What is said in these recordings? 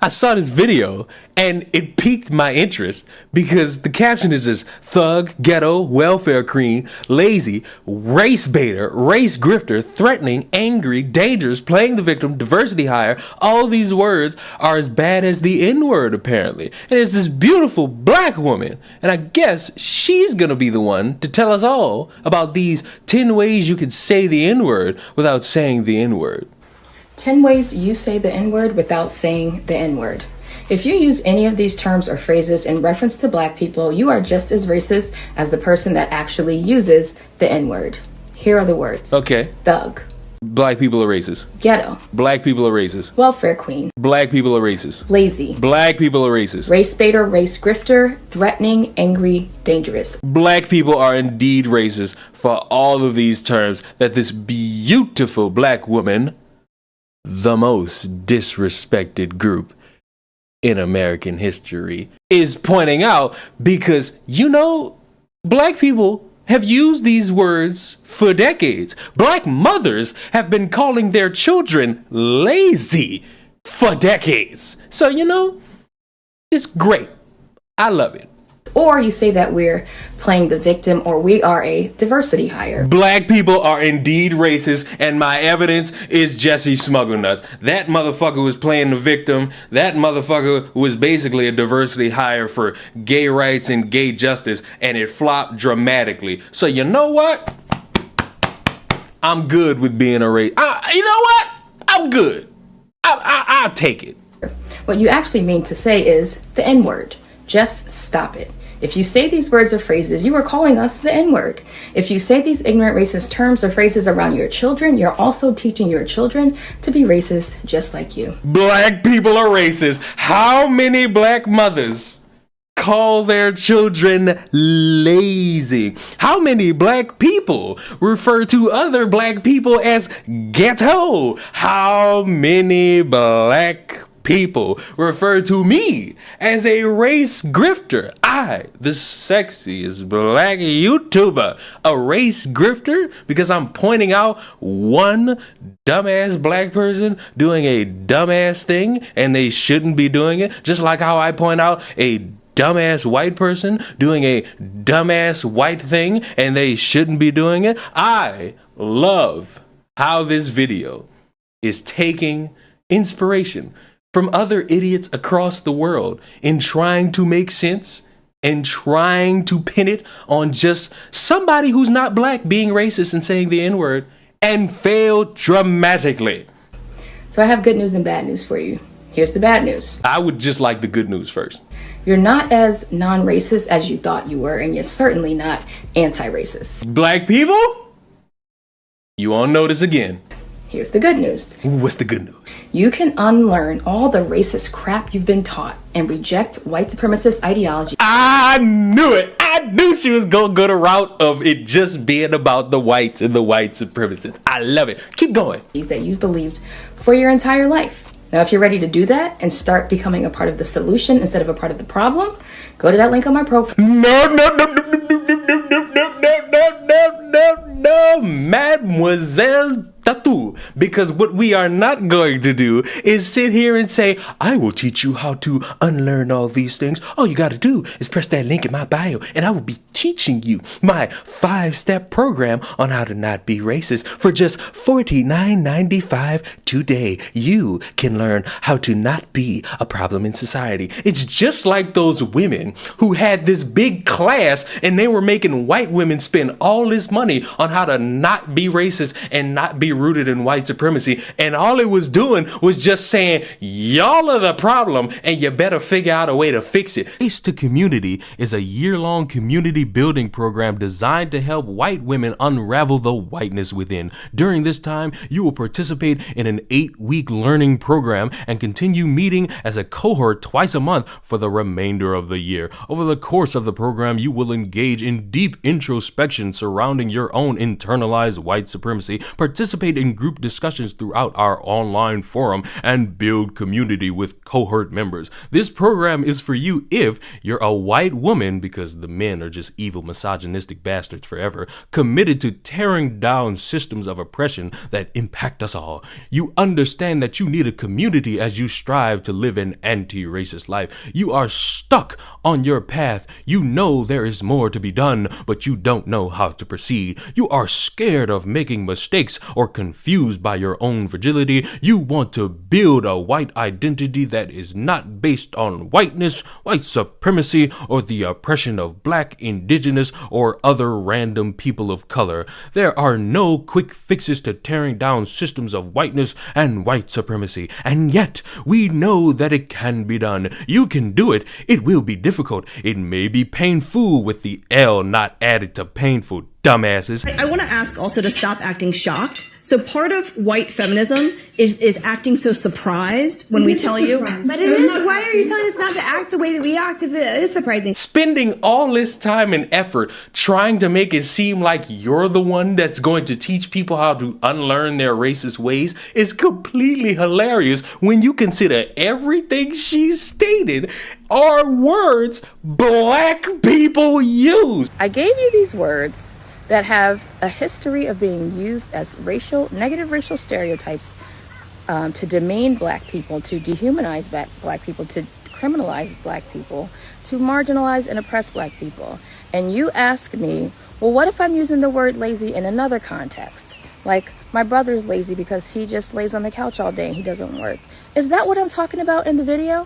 I saw this video and it piqued my interest because the caption is this: thug, ghetto, welfare queen, lazy, race baiter, race grifter, threatening, angry, dangerous, playing the victim, diversity hire. All these words are as bad as the N-word, apparently. And it's this beautiful black woman, and I guess she's gonna be the one to tell us all about these 10 ways you can say the N-word without saying the N-word. 10 ways you say the N-word without saying the N-word. If you use any of these terms or phrases in reference to black people, you are just as racist as the person that actually uses the N-word. Here are the words. Okay. Thug. Black people are racist. Ghetto. Black people are racist. Welfare queen. Black people are racist. Lazy. Black people are racist. Race baiter, race grifter, threatening, angry, dangerous. Black people are indeed racist for all of these terms that this beautiful black woman, the most disrespected group in American history, is pointing out, because, you know, black people have used these words for decades. Black mothers have been calling their children lazy for decades. So, you know, it's great. I love it. Or you say that we're playing the victim, or we are a diversity hire. Black people are indeed racist, and my evidence is Jesse Smugglenuts. That motherfucker was playing the victim. That motherfucker was basically a diversity hire for gay rights and gay justice, and it flopped dramatically. So you know what? I'm good with being a race. You know what? I'm good. I'll take it. What you actually mean to say is the N-word. Just stop it. If you say these words or phrases, you are calling us the N-word. If you say these ignorant racist terms or phrases around your children, you're also teaching your children to be racist just like you. Black people are racist. How many black mothers call their children lazy? How many black people refer to other black people as ghetto? How many black people refer to me as a race grifter? I, the sexiest black YouTuber, a race grifter because I'm pointing out one dumbass black person doing a dumbass thing and they shouldn't be doing it, just like how I point out a dumbass white person doing a dumbass white thing and they shouldn't be doing it. I love how this video is taking inspiration from other idiots across the world in trying to make sense and trying to pin it on just somebody who's not black being racist and saying the N-word, and failed dramatically. So I have good news and bad news for you. Here's the bad news. I would just like the good news first. You're not as non-racist as you thought you were, and you're certainly not anti-racist. Black people, you won't notice again. Here's the good news. What's the good news? You can unlearn all the racist crap you've been taught and reject white supremacist ideology. I knew it. I knew she was going to go the route of it just being about the whites and the white supremacists. I love it. Keep going. That you've believed for your entire life. Now, if you're ready to do that and start becoming a part of the solution instead of a part of the problem, go to that link on my profile. No, Mademoiselle Tattoo, because what we are not going to do is sit here and say, I will teach you how to unlearn all these things. All you got to do is press that link in my bio and I will be teaching you my 5-step program on how to not be racist for just $49.95 today. You can learn how to not be a problem in society. It's just like those women who had this big class and they were making white women spend all this money on how to not be racist and not be rooted in white supremacy, and all it was doing was just saying, y'all are the problem and you better figure out a way to fix it. Race to Community is a year-long community building program designed to help white women unravel the whiteness within. During this time, you will participate in an 8-week learning program and continue meeting as a cohort twice a month for the remainder of the year. Over the course of the program, you will engage in deep introspection surrounding your own internalized white supremacy, participate participate in group discussions throughout our online forum, and build community with cohort members. This program is for you if you're a white woman, because the men are just evil, misogynistic bastards forever, committed to tearing down systems of oppression that impact us all. You understand that you need a community as you strive to live an anti-racist life. You are stuck on your path. You know there is more to be done, but you don't know how to proceed. You are scared of making mistakes or confused by your own fragility. You want to build a white identity that is not based on whiteness, white supremacy, or the oppression of black, indigenous, or other random people of color. There are no quick fixes to tearing down systems of whiteness and white supremacy, and yet we know that it can be done. You can do it. It will be difficult. It may be painful, with the L not added to painful, dumbasses. I want to ask also to stop acting shocked. So part of white feminism is acting so surprised when we tell you. But it is. Why are you telling us not to act the way that we act if it is surprising? Spending all this time and effort trying to make it seem like you're the one that's going to teach people how to unlearn their racist ways is completely hilarious when you consider everything she stated are words black people use. I gave you these words that have a history of being used as negative racial stereotypes to demean black people, to dehumanize black people, to criminalize black people, to marginalize and oppress black people. And you ask me, well, what if I'm using the word lazy in another context? Like, my brother's lazy because he just lays on the couch all day and he doesn't work. Is that what I'm talking about in the video?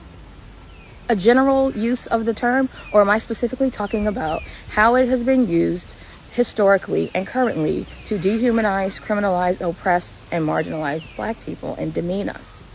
A general use of the term? Or am I specifically talking about how it has been used historically and currently to dehumanize, criminalize, oppress, and marginalize black people and demean us?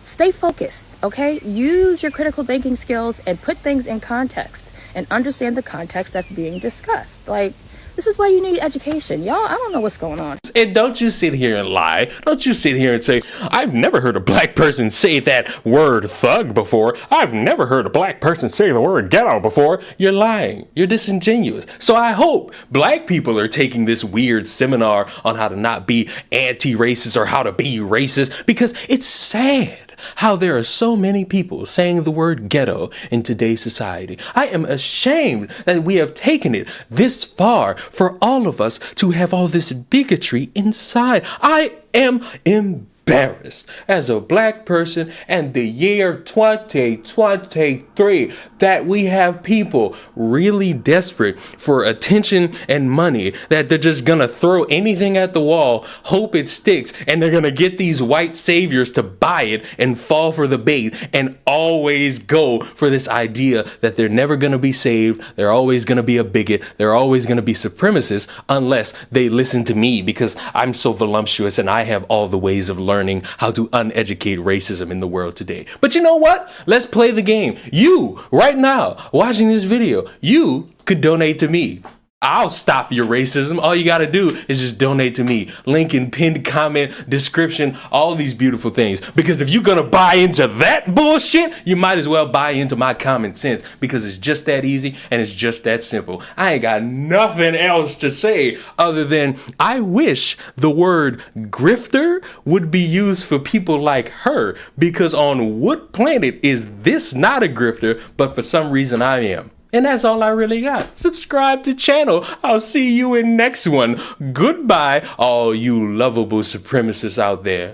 Stay focused, okay? Use your critical thinking skills and put things in context and understand the context that's being discussed. Like, this is why you need education. Y'all, I don't know what's going on. And don't you sit here and lie. Don't you sit here and say, I've never heard a black person say that word thug before. I've never heard a black person say the word ghetto before. You're lying. You're disingenuous. So I hope black people are taking this weird seminar on how to not be anti-racist or how to be racist, because it's sad how there are so many people saying the word ghetto in today's society. I am ashamed that we have taken it this far for all of us to have all this bigotry inside. I am embarrassed as a black person and the year 2023 that we have people really desperate for attention and money that they're just gonna throw anything at the wall, hope it sticks, and they're gonna get these white saviors to buy it and fall for the bait and always go for this idea that they're never gonna be saved, they're always gonna be a bigot, they're always gonna be supremacists unless they listen to me because I'm so voluptuous and I have all the ways of learning how to uneducate racism in the world today. But you know what? Let's play the game. You, right now, watching this video, you could donate to me. I'll stop your racism. All you gotta do is just donate to me. Link in pinned comment, description, all these beautiful things. Because if you're gonna buy into that bullshit, you might as well buy into my common sense, because it's just that easy and it's just that simple. I ain't got nothing else to say other than I wish the word grifter would be used for people like her, because on what planet is this not a grifter, but for some reason I am. And that's all I really got. Subscribe to channel. I'll see you in next one. Goodbye, all you lovable supremacists out there.